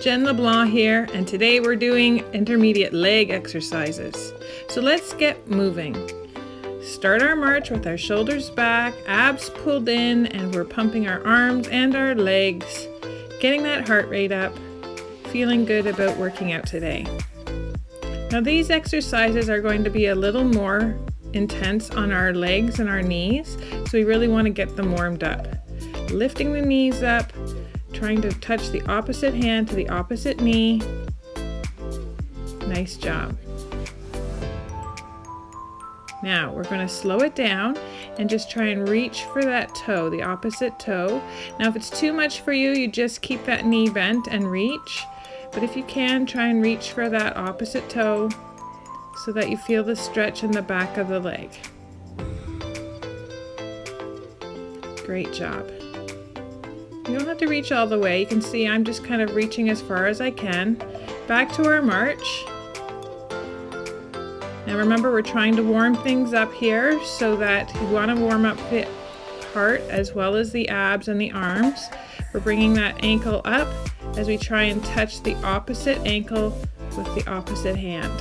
Jen LeBlanc here, and today we're doing intermediate leg exercises. So let's get moving. Start our march with our shoulders back, abs pulled in, and we're pumping our arms and our legs, getting that heart rate up, feeling good about working out today. Now these exercises are going to be a little more intense on our legs and our knees, so we really want to get them warmed up. Lifting the knees up, trying to touch the opposite hand to the opposite knee. Nice job. Now we're going to slow it down and just try and reach for that toe, the opposite toe. Now if it's too much for you, you just keep that knee bent and reach. But if you can, try and reach for that opposite toe so that you feel the stretch in the back of the leg. Great job. You don't have to reach all the way. You can see I'm just kind of reaching as far as I can. Back to our march. Now remember, we're trying to warm things up here so that you want to warm up the heart as well as the abs and the arms. We're bringing that ankle up as we try and touch the opposite ankle with the opposite hand.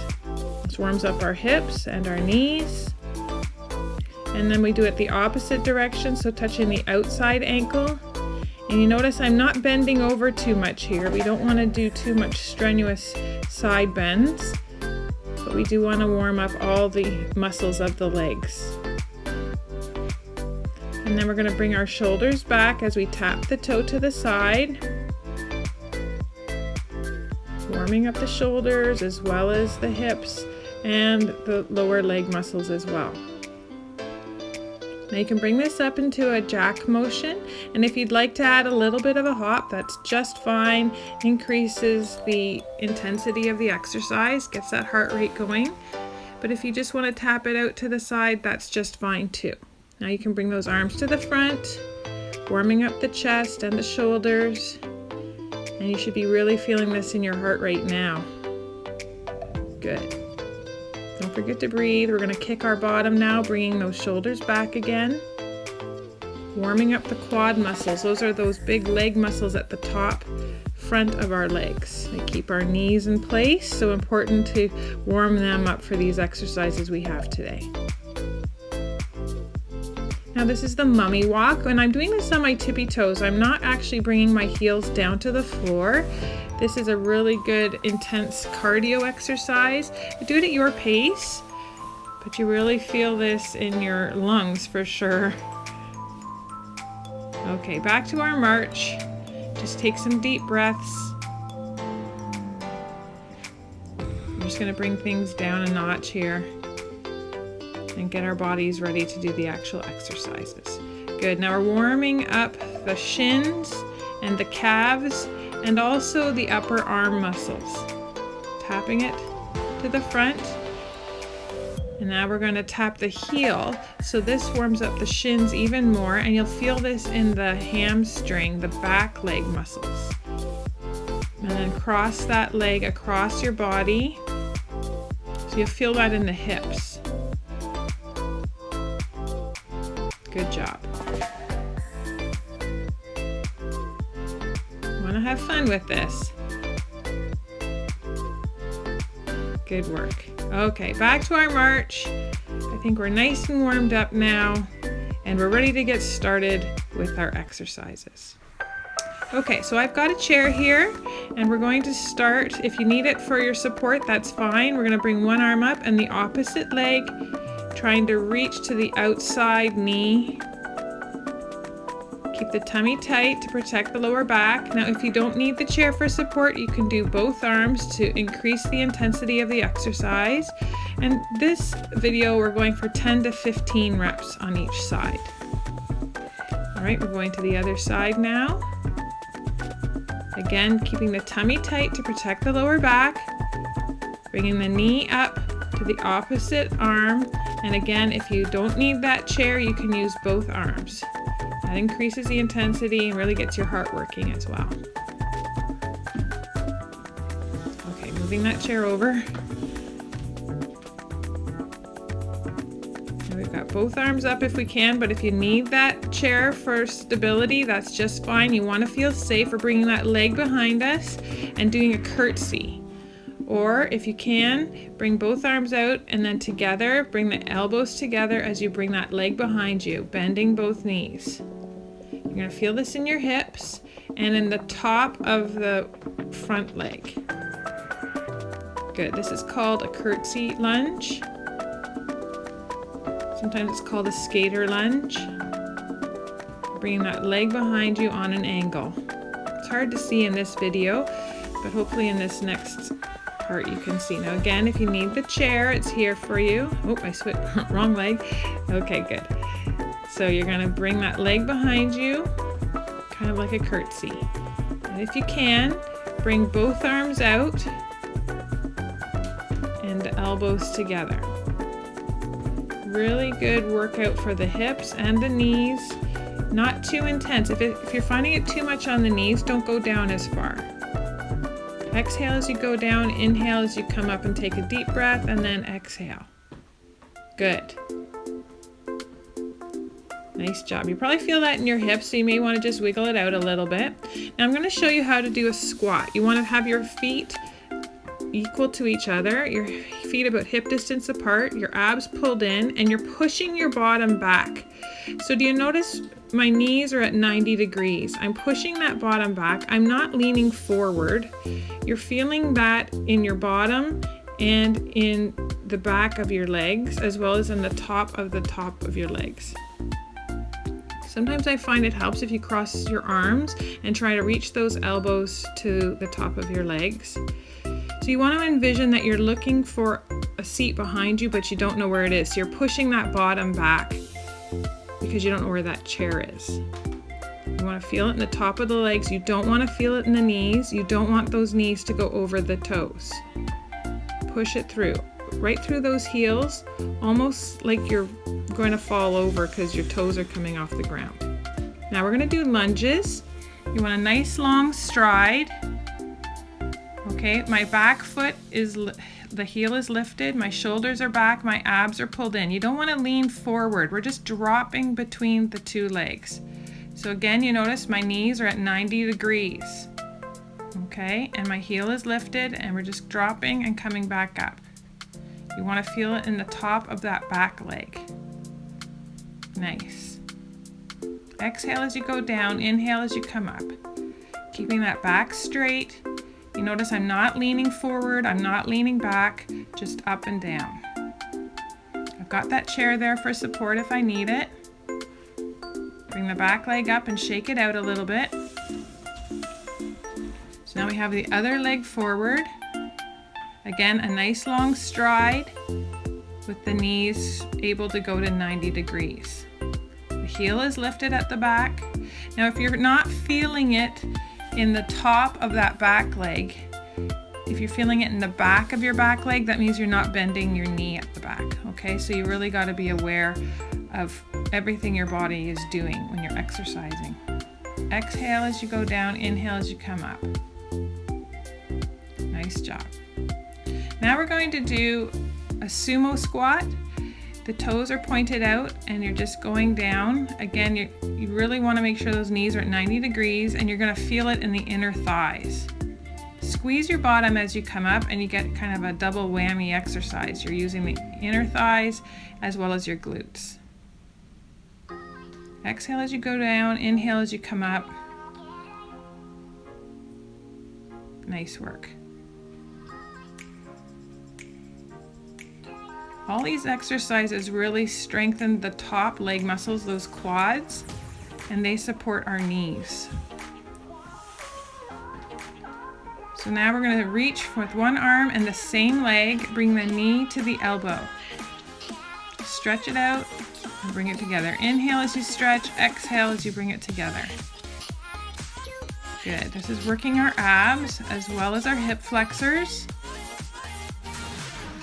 This warms up our hips and our knees. And then we do it the opposite direction, so touching the outside ankle. And you notice I'm not bending over too much here. We don't want to do too much strenuous side bends, but we do want to warm up all the muscles of the legs. And then we're going to bring our shoulders back as we tap the toe to the side, warming up the shoulders as well as the hips and the lower leg muscles as well. Now you can bring this up into a jack motion, and if you'd like to add a little bit of a hop, that's just fine. Increases the intensity of the exercise, gets that heart rate going. But if you just want to tap it out to the side, that's just fine too. Now you can bring those arms to the front, warming up the chest and the shoulders, and you should be really feeling this in your heart rate now. Good. Don't forget to breathe. We're going to kick our bottom now, bringing those shoulders back again. Warming up the quad muscles. Those are those big leg muscles at the top front of our legs. They keep our knees in place, so important to warm them up for these exercises we have today. Now this is the mummy walk, and I'm doing this on my tippy toes. I'm not actually bringing my heels down to the floor. This is a really good intense cardio exercise. Do it at your pace, but you really feel this in your lungs for sure. Okay, back to our march. Just take some deep breaths. I'm just going to bring things down a notch here and get our bodies ready to do the actual exercises. Good. Now we're warming up the shins and the calves and also the upper arm muscles. Tapping it to the front. And now we're going to tap the heel, so this warms up the shins even more, and you'll feel this in the hamstring, the back leg muscles. And then cross that leg across your body, so you'll feel that in the hips. Good job. Want to have fun with this. Good work. Okay, back to our march. I think we're nice and warmed up now, and we're ready to get started with our exercises. Okay, so I've got a chair here, and we're going to start. If you need it for your support, that's fine. We're going to bring one arm up and the opposite leg, trying to reach to the outside knee. Keep the tummy tight to protect the lower back. Now, if you don't need the chair for support, you can do both arms to increase the intensity of the exercise. And this video, we're going for 10 to 15 reps on each side. All right, we're going to the other side now. Again, keeping the tummy tight to protect the lower back. Bringing the knee up to the opposite arm. And again, if you don't need that chair, you can use both arms. That increases the intensity and really gets your heart working as well. Okay, moving that chair over. Now we've We've got both arms up if we can, but if you need that chair for stability, that's just fine. You want to feel safe. We're bringing that leg behind us and doing a curtsy. Or if you can, bring both arms out and then together, bring the elbows together as you bring that leg behind you, bending both knees. You're going to feel this in your hips and in the top of the front leg. Good. This is called a curtsy lunge. Sometimes it's called a skater lunge. Bringing that leg behind you on an angle. It's hard to see in this video, but hopefully in this next part you can see. Now again, if you need the chair, it's here for you. Oh, I switched, wrong leg. Okay, good. So you're gonna bring that leg behind you, kind of like a curtsy. And if you can, bring both arms out and the elbows together. Really good workout for the hips and the knees. Not too intense. If you're finding it too much on the knees, don't go down as far. Exhale as you go down, inhale as you come up and take a deep breath, and then exhale. Good. Nice job. You probably feel that in your hips, so you may want to just wiggle it out a little bit. Now I'm going to show you how to do a squat. You want to have your feet equal to each other, your feet about hip distance apart, your abs pulled in, and you're pushing your bottom back. So do you notice my knees are at 90 degrees? I'm pushing that bottom back. I'm not leaning forward. You're feeling that in your bottom and in the back of your legs, as well as in the top of your legs. Sometimes I find it helps if you cross your arms and try to reach those elbows to the top of your legs. So you want to envision that you're looking for a seat behind you, but you don't know where it is. So you're pushing that bottom back because you don't know where that chair is. You want to feel it in the top of the legs. You don't want to feel it in the knees. You don't want those knees to go over the toes. Push it through, right through those heels, almost like you're going to fall over because your toes are coming off the ground. Now we're going to do lunges. You want a nice long stride. Okay, my back foot is, the heel is lifted, my shoulders are back, my abs are pulled in. You don't want to lean forward. We're just dropping between the two legs. So again, you notice my knees are at 90 degrees. Okay, and my heel is lifted and we're just dropping and coming back up. You want to feel it in the top of that back leg. Nice. Exhale as you go down, inhale as you come up. Keeping that back straight. You notice I'm not leaning forward, I'm not leaning back, just up and down. I've got that chair there for support if I need it. Bring the back leg up and shake it out a little bit. So now we have the other leg forward. Again, a nice long stride with the knees able to go to 90 degrees. The heel is lifted at the back. Now if you're not feeling it in the top of that back leg, if you're feeling it in the back of your back leg, that means you're not bending your knee at the back. Okay, so you really got to be aware of everything your body is doing when you're exercising. Exhale as you go down, inhale as you come up. Nice job. Now we're going to do a sumo squat. The toes are pointed out and you're just going down. Again, you really want to make sure those knees are at 90 degrees and you're going to feel it in the inner thighs. Squeeze your bottom as you come up and you get kind of a double whammy exercise. You're using the inner thighs as well as your glutes. Exhale as you go down, inhale as you come up. Nice work. All these exercises really strengthen the top leg muscles, those quads, and they support our knees. So now we're going to reach with one arm and the same leg, bring the knee to the elbow. Stretch it out and bring it together. Inhale as you stretch, exhale as you bring it together. Good. This is working our abs as well as our hip flexors.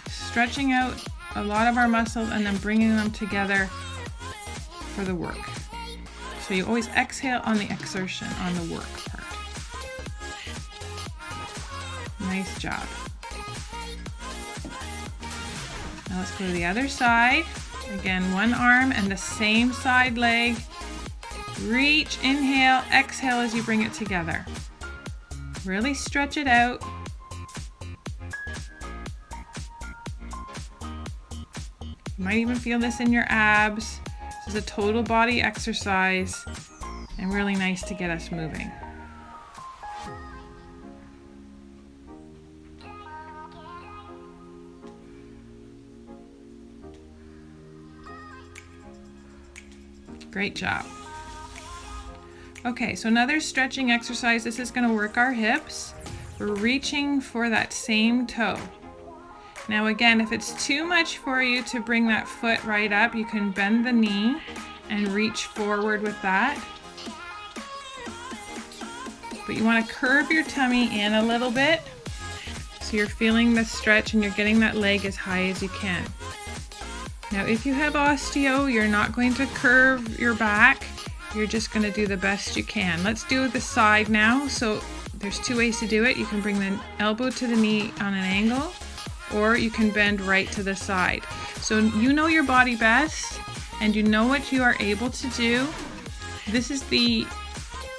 Stretching out a lot of our muscles and then bringing them together for the work. So you always exhale on the exertion, on the work part. Nice job. Now let's go to the other side. Again, one arm and the same side leg. Reach, inhale, exhale as you bring it together. Really stretch it out. You might even feel this in your abs. This is a total body exercise and really nice to get us moving. Great job. Okay, so another stretching exercise. This is going to work our hips. We're reaching for that same toe. Now again, if it's too much for you to bring that foot right up, you can bend the knee and reach forward with that. But you want to curve your tummy in a little bit so you're feeling the stretch and you're getting that leg as high as you can. Now if you have osteo, you're not going to curve your back. You're just going to do the best you can. Let's do the side now. So there's two ways to do it. You can bring the elbow to the knee on an angle, or you can bend right to the side. So you know your body best and you know what you are able to do. This is the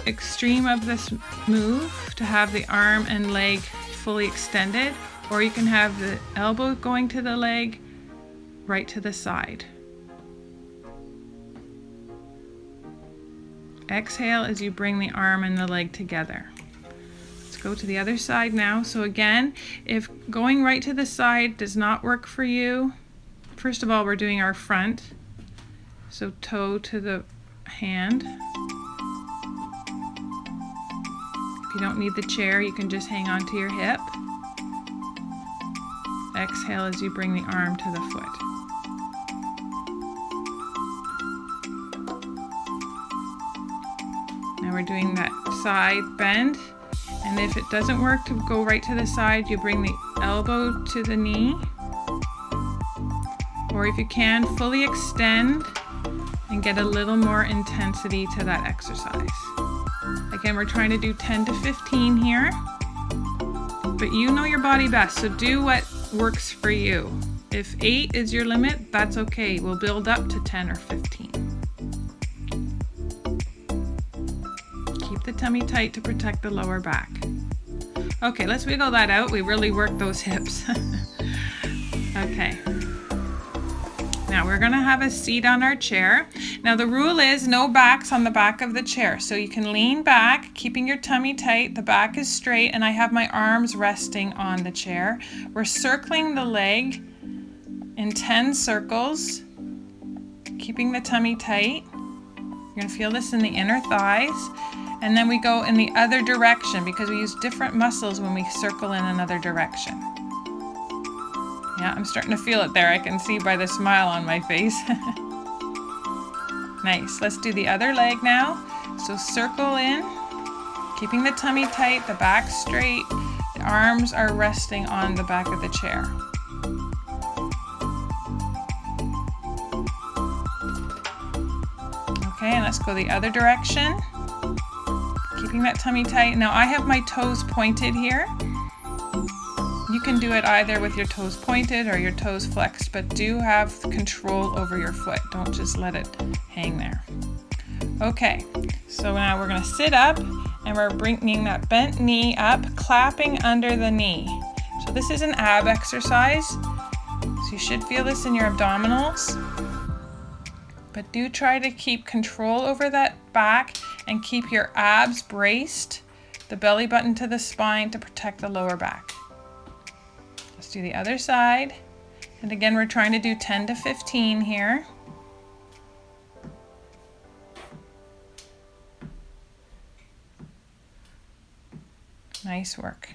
extreme of this move, to have the arm and leg fully extended, or you can have the elbow going to the leg right to the side. Exhale as you bring the arm and the leg together. Let's go to the other side now. So again, if going right to the side does not work for you, first of all, we're doing our front. So toe to the hand. If you don't need the chair, you can just hang on to your hip. Exhale as you bring the arm to the foot. Now we're doing that side bend, and if it doesn't work to go right to the side, you bring the elbow to the knee, or if you can, fully extend and get a little more intensity to that exercise. Again, we're trying to do 10 to 15 here, but you know your body best, so do what works for you. If 8 is your limit, that's okay. We'll build up to 10 or 15. Keep the tummy tight to protect the lower back. Okay, let's wiggle that out. We really work those hips. Okay. Now we're gonna have a seat on our chair. Now the rule is no backs on the back of the chair. So you can lean back, keeping your tummy tight, the back is straight, and I have my arms resting on the chair. We're circling the leg in 10 circles, keeping the tummy tight. You're gonna feel this in the inner thighs. And then we go in the other direction because we use different muscles when we circle in another direction. Yeah, I'm starting to feel it there. I can see by the smile on my face. Nice. Let's do the other leg now. So circle in, keeping the tummy tight, the back straight. The arms are resting on the back of the chair. Okay, and let's go the other direction. Keeping that tummy tight. Now I have my toes pointed here. You can do it either with your toes pointed or your toes flexed, but do have control over your foot. Don't just let it hang there. Okay, so now we're gonna sit up and we're bringing that bent knee up, clapping under the knee. So this is an ab exercise. So you should feel this in your abdominals. But do try to keep control over that back and keep your abs braced, the belly button to the spine to protect the lower back. Let's do the other side. And again, we're trying to do 10 to 15 here. Nice work.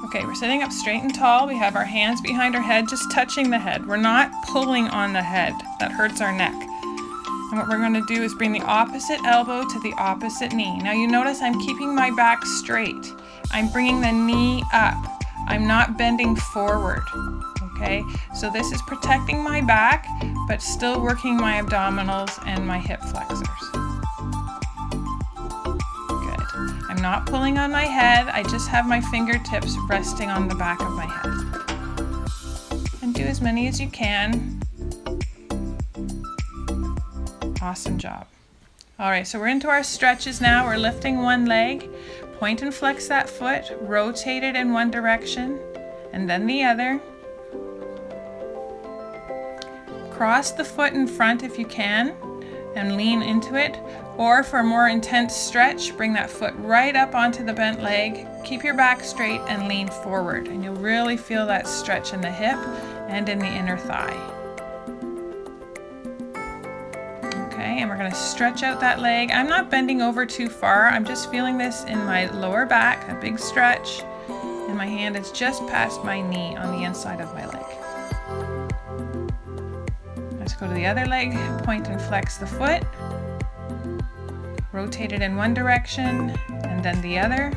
Okay, we're sitting up straight and tall. We have our hands behind our head, just touching the head. We're not pulling on the head. That hurts our neck. And what we're going to do is bring the opposite elbow to the opposite knee. Now you notice I'm keeping my back straight. I'm bringing the knee up. I'm not bending forward. Okay, so this is protecting my back, but still working my abdominals and my hip flexors. Good. I'm not pulling on my head. I just have my fingertips resting on the back of my head. And do as many as you can. Awesome job. All right, so we're into our stretches now. We're lifting one leg. Point and flex that foot. Rotate it in one direction and then the other. Cross the foot in front if you can and lean into it. Or for a more intense stretch, bring that foot right up onto the bent leg. Keep your back straight and lean forward. And you'll really feel that stretch in the hip and in the inner thigh. Okay, and we're going to stretch out that leg. I'm not bending over too far. I'm just feeling this in my lower back, a big stretch. And my hand is just past my knee on the inside of my leg. Let's go to the other leg, point and flex the foot. Rotate it in one direction and then the other.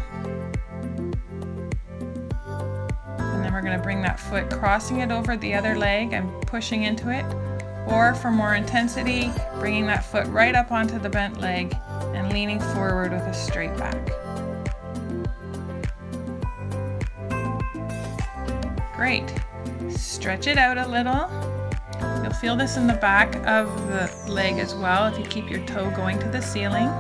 And then we're going to bring that foot, crossing it over the other leg and pushing into it. Or for more intensity, bringing that foot right up onto the bent leg and leaning forward with a straight back. Great. Stretch it out a little. You'll feel this in the back of the leg as well if you keep your toe going to the ceiling.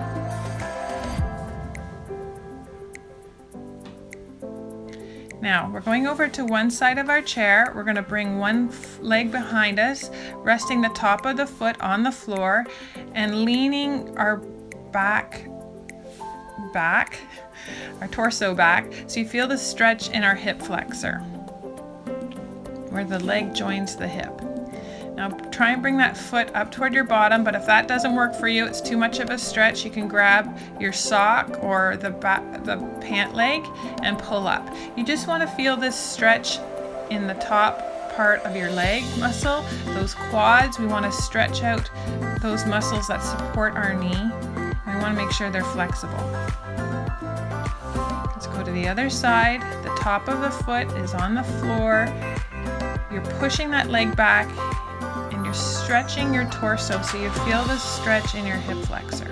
Now, we're going over to one side of our chair. We're going to bring one leg behind us, resting the top of the foot on the floor and leaning our our torso back, so you feel the stretch in our hip flexor, where the leg joins the hip. Now try and bring that foot up toward your bottom, but if that doesn't work for you, it's too much of a stretch, you can grab your sock or the pant leg and pull up. You just want to feel this stretch in the top part of your leg muscle, those quads. We want to stretch out those muscles that support our knee. And we want to make sure they're flexible. Let's go to the other side. The top of the foot is on the floor. You're pushing that leg back and you're stretching your torso so you feel the stretch in your hip flexor.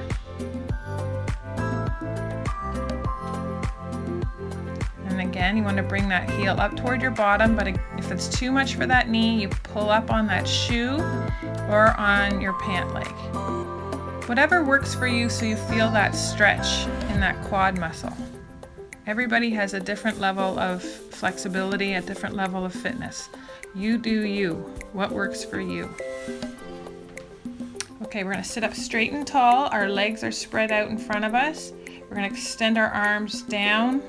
And again, you want to bring that heel up toward your bottom, but if it's too much for that knee, you pull up on that shoe or on your pant leg. Whatever works for you so you feel that stretch in that quad muscle. Everybody has a different level of flexibility, a different level of fitness. You do you. What works for you? Okay, we're going to sit up straight and tall. Our legs are spread out in front of us. We're going to extend our arms down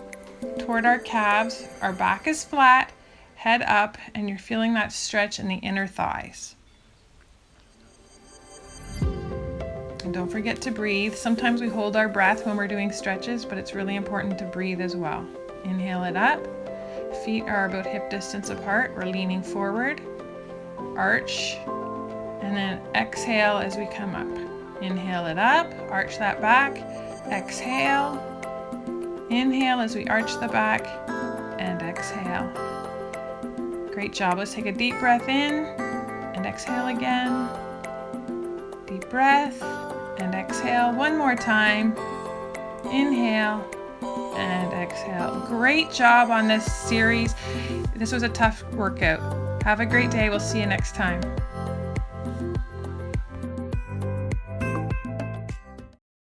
toward our calves. Our back is flat, head up, and you're feeling that stretch in the inner thighs. And don't forget to breathe. Sometimes we hold our breath when we're doing stretches, but it's really important to breathe as well. Inhale it up. Feet are about hip distance apart. We're leaning forward. Arch. And then exhale as we come up. Inhale it up. Arch that back. Exhale. Inhale as we arch the back. And exhale. Great job. Let's take a deep breath in. And exhale again. Deep breath. And exhale one more time. Inhale and exhale. Great job on this series. This was a tough workout. Have a great day. We'll see you next time.